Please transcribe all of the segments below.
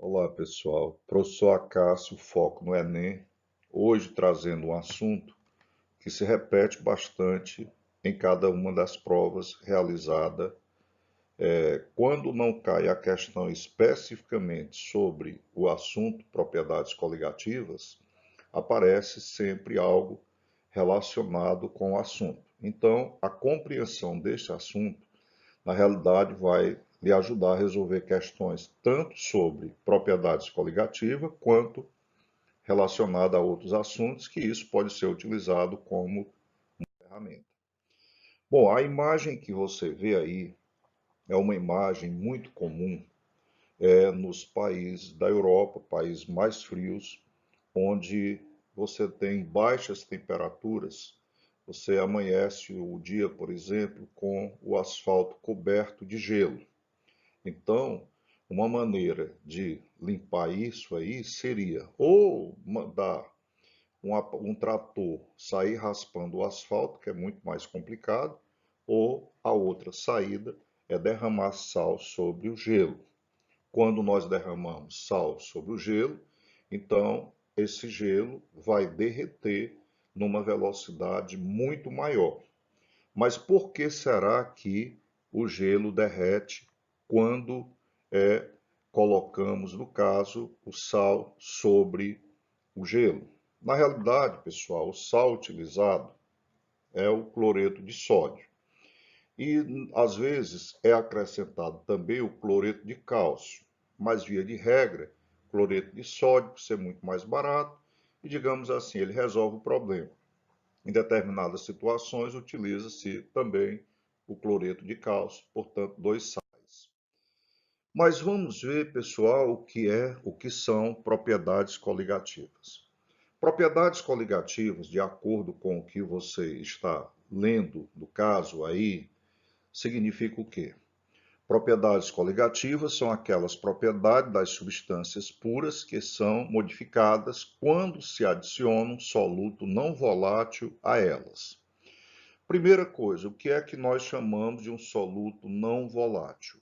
Olá, pessoal. Professor Acácio, foco no Enem. Hoje trazendo um assunto que se repete bastante em cada uma das provas realizada. Quando não cai a questão especificamente sobre o assunto propriedades coligativas, aparece sempre algo relacionado com o assunto. Então, a compreensão deste assunto na realidade, vai lhe ajudar a resolver questões tanto sobre propriedades coligativas quanto relacionada a outros assuntos, que isso pode ser utilizado como ferramenta. Bom, a imagem que você vê aí é uma imagem muito comum nos países da Europa, países mais frios, onde você tem baixas temperaturas. Você amanhece o dia, por exemplo, com o asfalto coberto de gelo. Então, uma maneira de limpar isso aí seria ou mandar um trator sair raspando o asfalto, que é muito mais complicado, ou a outra saída é derramar sal sobre o gelo. Quando nós derramamos sal sobre o gelo, então esse gelo vai derreter numa velocidade muito maior. Mas por que será que o gelo derrete quando é, colocamos, no caso, o sal sobre o gelo? Na realidade, pessoal, o sal utilizado é o cloreto de sódio. E às vezes é acrescentado também o cloreto de cálcio, mas via de regra, cloreto de sódio, por ser muito mais barato, e digamos assim, ele resolve o problema. Em determinadas situações, utiliza-se também o cloreto de cálcio, portanto, dois sais. Mas vamos ver, pessoal, o que são propriedades coligativas. Propriedades coligativas, de acordo com o que você está lendo do caso aí, significa o quê? Propriedades coligativas são aquelas propriedades das substâncias puras que são modificadas quando se adiciona um soluto não volátil a elas. Primeira coisa, o que é que nós chamamos de um soluto não volátil?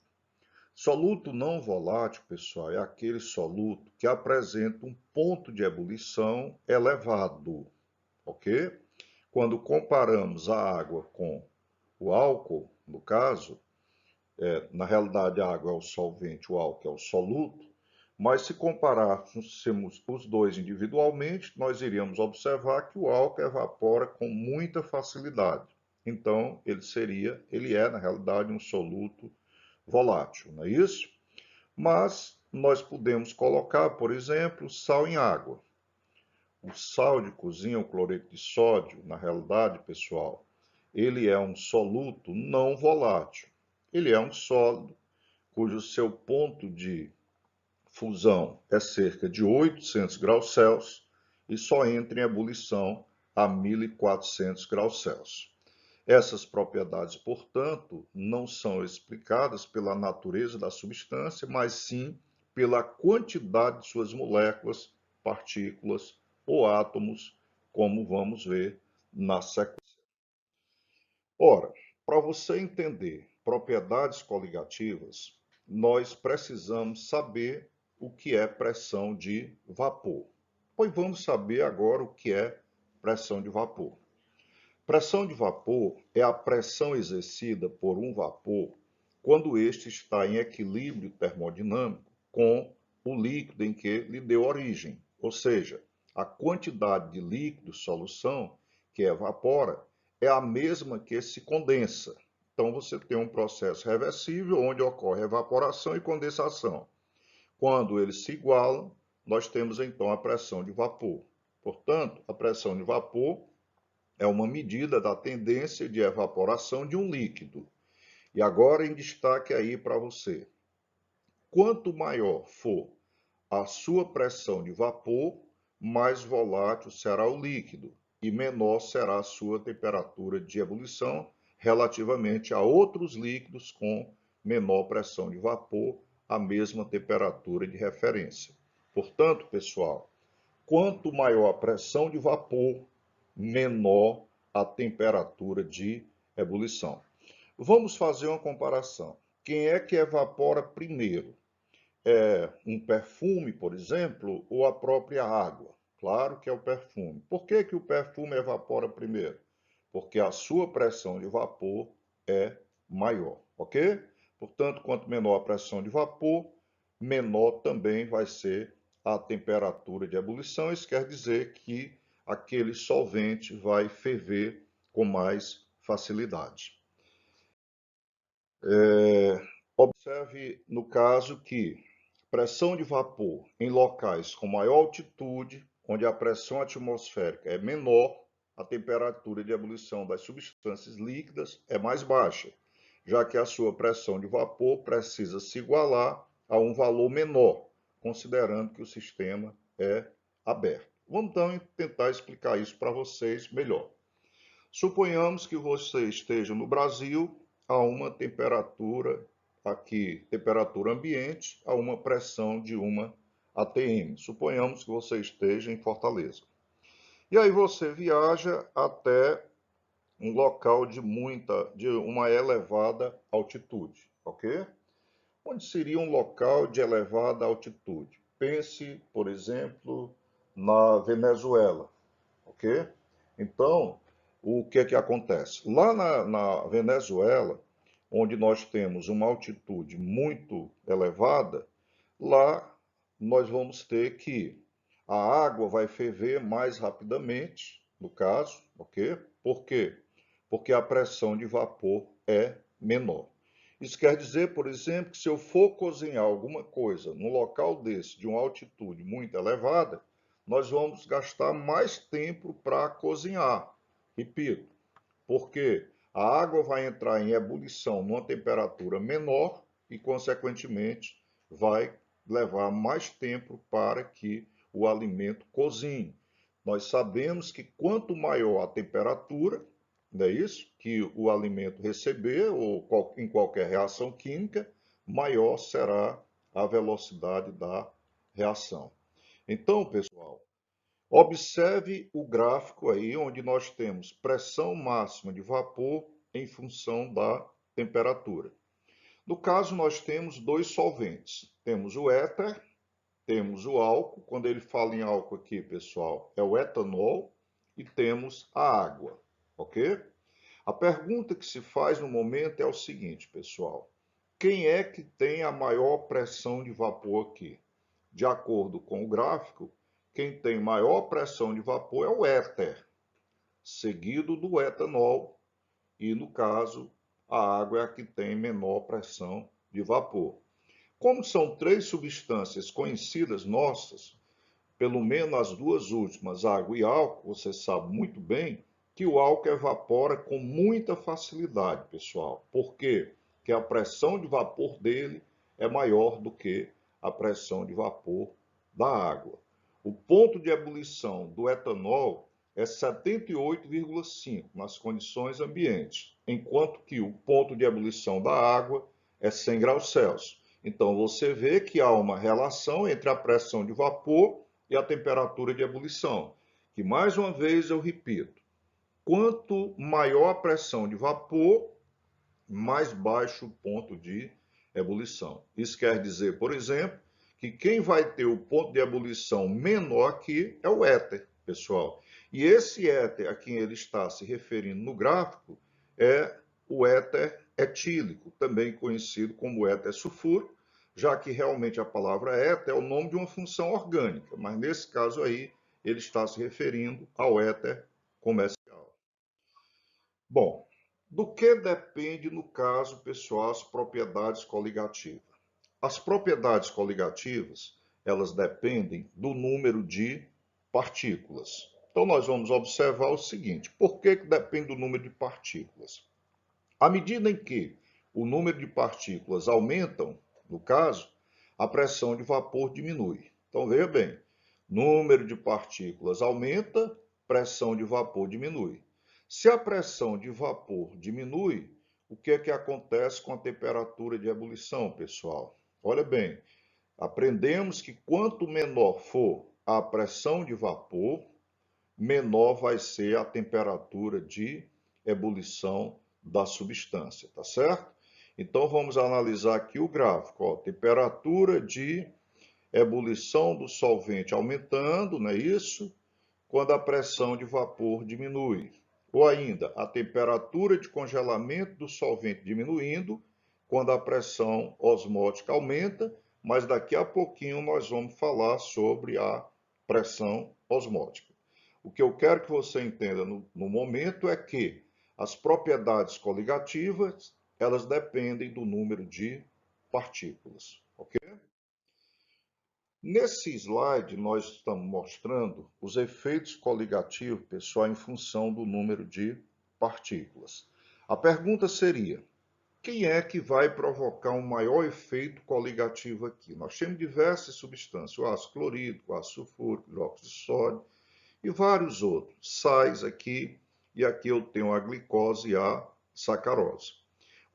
Soluto não volátil, pessoal, é aquele soluto que apresenta um ponto de ebulição elevado, ok? Quando comparamos a água com o álcool, no caso, na realidade a água é o solvente, o álcool é o soluto, mas se comparássemos os dois individualmente, nós iríamos observar que o álcool evapora com muita facilidade. Então, ele é, na realidade, um soluto volátil, não é isso? Mas nós podemos colocar, por exemplo, sal em água. O sal de cozinha, o cloreto de sódio, na realidade, pessoal, ele é um soluto não volátil. Ele é um sólido cujo seu ponto de fusão é cerca de 800 graus Celsius e só entra em ebulição a 1400 graus Celsius. Essas propriedades, portanto, não são explicadas pela natureza da substância, mas sim pela quantidade de suas moléculas, partículas ou átomos, como vamos ver na sequência. Ora, para você entender propriedades coligativas, nós precisamos saber o que é pressão de vapor. Pois vamos saber agora o que é pressão de vapor. Pressão de vapor é a pressão exercida por um vapor quando este está em equilíbrio termodinâmico com o líquido em que lhe deu origem, ou seja, a quantidade de líquido solução que evapora é a mesma que se condensa. Então você tem um processo reversível onde ocorre evaporação e condensação. Quando eles se igualam, nós temos então a pressão de vapor. Portanto, a pressão de vapor é uma medida da tendência de evaporação de um líquido. E agora em destaque aí para você. Quanto maior for a sua pressão de vapor, mais volátil será o líquido e menor será a sua temperatura de ebulição relativamente a outros líquidos com menor pressão de vapor, a mesma temperatura de referência. Portanto, pessoal, quanto maior a pressão de vapor, menor a temperatura de ebulição. Vamos fazer uma comparação. Quem é que evapora primeiro? é um perfume, por exemplo, ou a própria água? Claro que é o perfume. Por que que o perfume evapora primeiro? Porque a sua pressão de vapor é maior, ok? Portanto, quanto menor a pressão de vapor, menor também vai ser a temperatura de ebulição. Isso quer dizer que aquele solvente vai ferver com mais facilidade. Observe no caso que pressão de vapor em locais com maior altitude, onde a pressão atmosférica é menor, a temperatura de ebulição das substâncias líquidas é mais baixa, já que a sua pressão de vapor precisa se igualar a um valor menor, considerando que o sistema é aberto. Vamos então tentar explicar isso para vocês melhor. Suponhamos que você esteja no Brasil a uma temperatura aqui, temperatura ambiente, a uma pressão de 1 atm. Suponhamos que você esteja em Fortaleza. E aí você viaja até um local de uma elevada altitude, ok? Onde seria um local de elevada altitude? Pense, por exemplo, na Venezuela, ok? Então, o que é que acontece? Lá na Venezuela, onde nós temos uma altitude muito elevada, lá nós vamos ter que a água vai ferver mais rapidamente, no caso, ok? Por quê? Porque a pressão de vapor é menor. Isso quer dizer, por exemplo, que se eu for cozinhar alguma coisa num local desse, de uma altitude muito elevada, nós vamos gastar mais tempo para cozinhar. Repito, porque a água vai entrar em ebulição numa temperatura menor e, consequentemente, vai levar mais tempo para que o alimento cozinhe. Nós sabemos que quanto maior a temperatura, não é isso? Que o alimento receber, ou em qualquer reação química, maior será a velocidade da reação. Então, pessoal, observe o gráfico aí, onde nós temos pressão máxima de vapor em função da temperatura. No caso, nós temos dois solventes. Temos o éter, temos o álcool. Quando ele fala em álcool aqui, pessoal, é o etanol. E temos a água, ok? A pergunta que se faz no momento é o seguinte, pessoal. Quem é que tem a maior pressão de vapor aqui? De acordo com o gráfico, quem tem maior pressão de vapor é o éter, seguido do etanol, e no caso, a água é a que tem menor pressão de vapor. Como são três substâncias conhecidas nossas, pelo menos as duas últimas, água e álcool, você sabe muito bem que o álcool evapora com muita facilidade, pessoal. Por quê? Porque a pressão de vapor dele é maior do que a pressão de vapor da água. O ponto de ebulição do etanol é 78,5 nas condições ambientes, enquanto que o ponto de ebulição da água é 100 graus Celsius. Então você vê que há uma relação entre a pressão de vapor e a temperatura de ebulição, que mais uma vez eu repito, quanto maior a pressão de vapor, mais baixo o ponto de ebulição. Isso quer dizer, por exemplo, que quem vai ter o ponto de ebulição menor aqui é o éter, pessoal. E esse éter a quem ele está se referindo no gráfico é o éter etílico, também conhecido como éter sulfúrico, já que realmente a palavra éter é o nome de uma função orgânica, mas nesse caso aí ele está se referindo ao éter comercial. Bom, do que depende, no caso, pessoal, as propriedades coligativas? As propriedades coligativas, elas dependem do número de partículas. Então, nós vamos observar o seguinte, por que depende do número de partículas? À medida em que o número de partículas aumentam, no caso, a pressão de vapor diminui. Então, veja bem, número de partículas aumenta, pressão de vapor diminui. Se a pressão de vapor diminui, o que é que acontece com a temperatura de ebulição, pessoal? Olha bem, aprendemos que quanto menor for a pressão de vapor, menor vai ser a temperatura de ebulição da substância, tá certo? Então, vamos analisar aqui o gráfico. Ó, temperatura de ebulição do solvente aumentando, não é isso? Quando a pressão de vapor diminui. Ou ainda, a temperatura de congelamento do solvente diminuindo, quando a pressão osmótica aumenta, mas daqui a pouquinho nós vamos falar sobre a pressão osmótica. O que eu quero que você entenda no momento é que as propriedades coligativas, elas dependem do número de partículas, ok? Nesse slide, nós estamos mostrando os efeitos coligativos, pessoal, em função do número de partículas. A pergunta seria, quem é que vai provocar um maior efeito coligativo aqui? Nós temos diversas substâncias, o ácido clorídrico, o ácido sulfúrico, hidróxido de sódio e vários outros, sais aqui, e aqui eu tenho a glicose e a sacarose.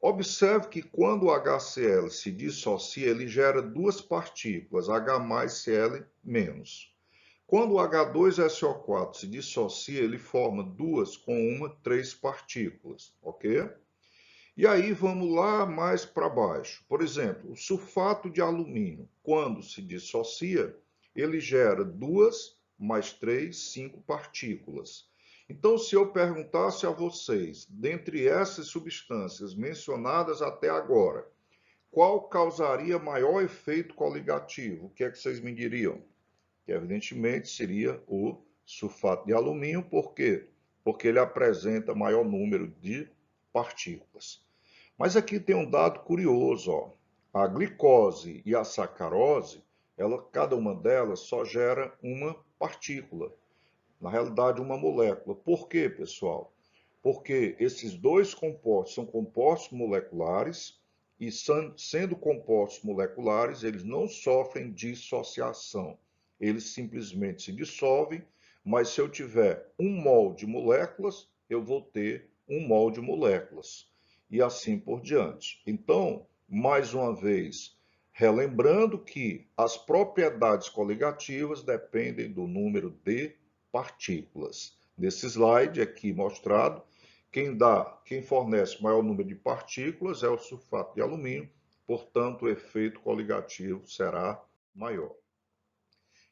Observe que quando o HCl se dissocia, ele gera duas partículas, H mais Cl menos. Quando o H2SO4 se dissocia, ele forma duas com três partículas, ok? E aí vamos lá mais para baixo. Por exemplo, o sulfato de alumínio, quando se dissocia, ele gera duas mais três, cinco partículas. Então, se eu perguntasse a vocês, dentre essas substâncias mencionadas até agora, qual causaria maior efeito coligativo? O que é que vocês me diriam? Que evidentemente seria o sulfato de alumínio, por quê? Porque ele apresenta maior número de partículas. Mas aqui tem um dado curioso, ó. A glicose e a sacarose, cada uma delas só gera uma partícula. Na realidade, uma molécula. Por quê, pessoal? Porque esses dois compostos são compostos moleculares e, sendo compostos moleculares, eles não sofrem dissociação. Eles simplesmente se dissolvem, mas se eu tiver um mol de moléculas, eu vou ter um mol de moléculas. E assim por diante. Então, mais uma vez, relembrando que as propriedades coligativas dependem do número de partículas. Nesse slide aqui mostrado, quem fornece maior número de partículas é o sulfato de alumínio, portanto, o efeito coligativo será maior.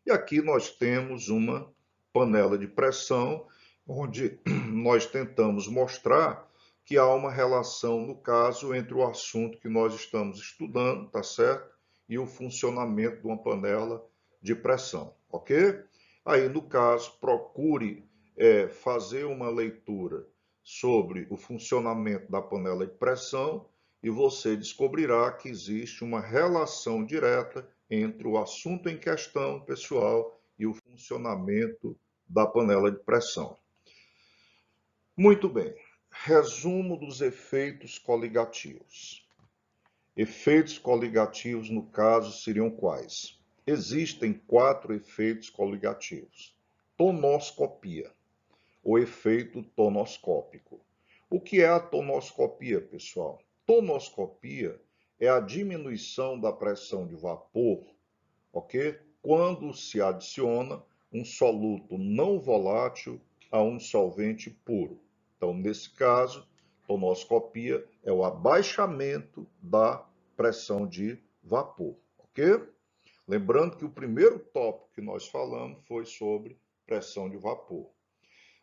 E aqui nós temos uma panela de pressão, onde nós tentamos mostrar que há uma relação, no caso, entre o assunto que nós estamos estudando, tá certo? E o funcionamento de uma panela de pressão, ok? Aí, no caso, procure fazer uma leitura sobre o funcionamento da panela de pressão e você descobrirá que existe uma relação direta entre o assunto em questão, pessoal, e o funcionamento da panela de pressão. Muito bem. Resumo dos efeitos coligativos. Efeitos coligativos, no caso, seriam quais? Existem 4 efeitos coligativos. Tonoscopia, o efeito tonoscópico. O que é a tonoscopia, pessoal? Tonoscopia é a diminuição da pressão de vapor, ok? Quando se adiciona um soluto não volátil a um solvente puro. Então, nesse caso, tonoscopia é o abaixamento da pressão de vapor, ok? Lembrando que o primeiro tópico que nós falamos foi sobre pressão de vapor.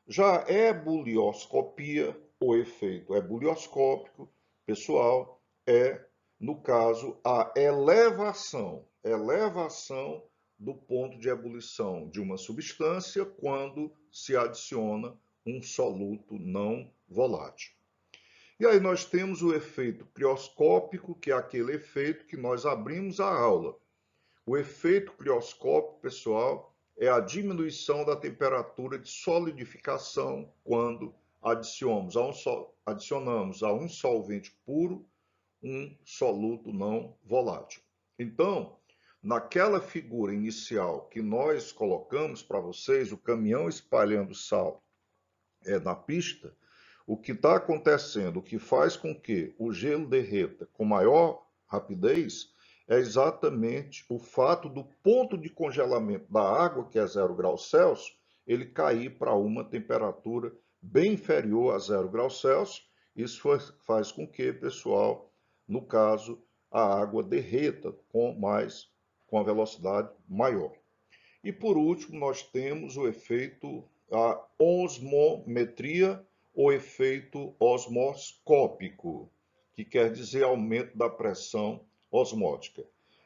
Já a ebulioscopia, o efeito ebulioscópico, pessoal, é, no caso, a elevação do ponto de ebulição de uma substância quando se adiciona um soluto não volátil. E aí nós temos o efeito crioscópico, que é aquele efeito que nós abrimos a aula. O efeito crioscópico, pessoal, é a diminuição da temperatura de solidificação quando adicionamos a um solvente puro um soluto não volátil. Então, naquela figura inicial que nós colocamos para vocês, o caminhão espalhando sal na pista, o que está acontecendo, o que faz com que o gelo derreta com maior rapidez, é exatamente o fato do ponto de congelamento da água, que é 0 graus Celsius, ele cair para uma temperatura bem inferior a 0 graus Celsius. Isso faz com que, pessoal, no caso, a água derreta com a velocidade maior. E por último, nós temos o efeito a osmometria ou efeito osmoscópico, que quer dizer aumento da pressão osmótica.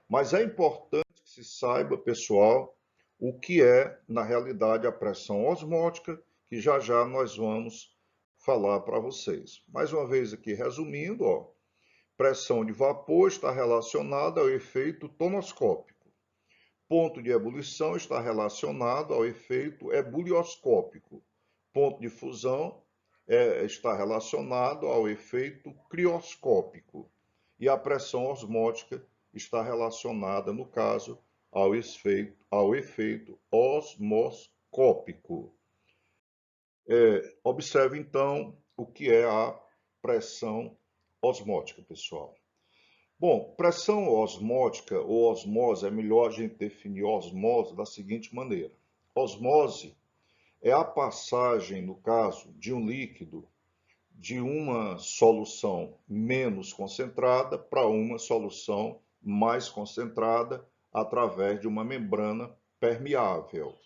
Mas é importante que se saiba, pessoal, o que é, na realidade, a pressão osmótica, que já já nós vamos falar para vocês. Mais uma vez aqui, resumindo, ó, pressão de vapor está relacionada ao efeito tonoscópico. Ponto de ebulição está relacionado ao efeito ebulioscópico. Ponto de fusão está relacionado ao efeito crioscópico. E a pressão osmótica está relacionada, no caso, ao efeito osmoscópico. Observe, então, o que é a pressão osmótica, pessoal. Bom, pressão osmótica ou osmose, é melhor a gente definir osmose da seguinte maneira. Osmose é a passagem, no caso, de um líquido de uma solução menos concentrada para uma solução mais concentrada através de uma membrana permeável.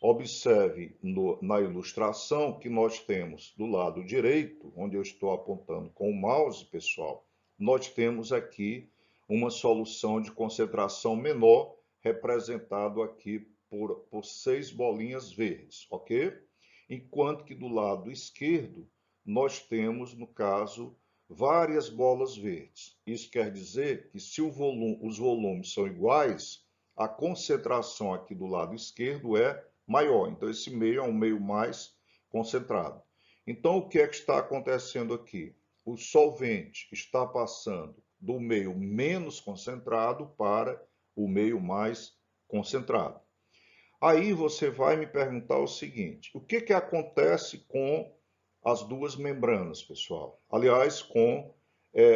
Observe na ilustração que nós temos do lado direito, onde eu estou apontando com o mouse, pessoal, nós temos aqui uma solução de concentração menor, representado aqui por 6 bolinhas verdes, ok? Enquanto que do lado esquerdo, nós temos, no caso, várias bolas verdes. Isso quer dizer que se os volumes são iguais, a concentração aqui do lado esquerdo é maior. Então, esse meio é um meio mais concentrado. Então, o que é que está acontecendo aqui? O solvente está passando do meio menos concentrado para o meio mais concentrado. Aí você vai me perguntar o seguinte: o que que acontece com as duas membranas, pessoal? Aliás, com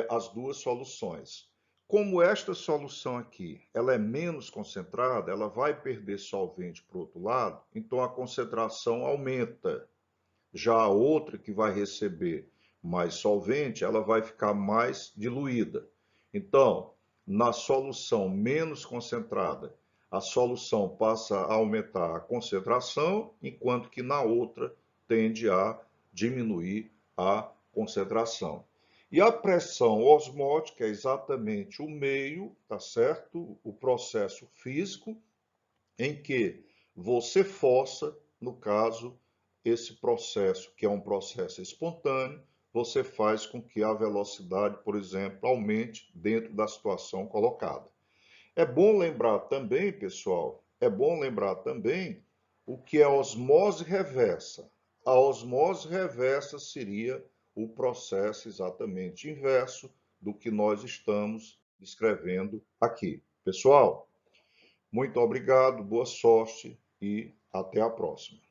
as duas soluções. Como esta solução aqui, ela é menos concentrada, ela vai perder solvente para o outro lado, então a concentração aumenta. Já a outra que vai receber mais solvente, ela vai ficar mais diluída. Então, na solução menos concentrada, a solução passa a aumentar a concentração, enquanto que na outra tende a diminuir a concentração. E a pressão osmótica é exatamente o meio, tá certo? O processo físico em que você força, no caso, esse processo, que é um processo espontâneo, você faz com que a velocidade, por exemplo, aumente dentro da situação colocada. É bom lembrar também, pessoal, é bom lembrar também o que é osmose reversa. A osmose reversa seria o processo exatamente inverso do que nós estamos descrevendo aqui. Pessoal, muito obrigado, boa sorte e até a próxima.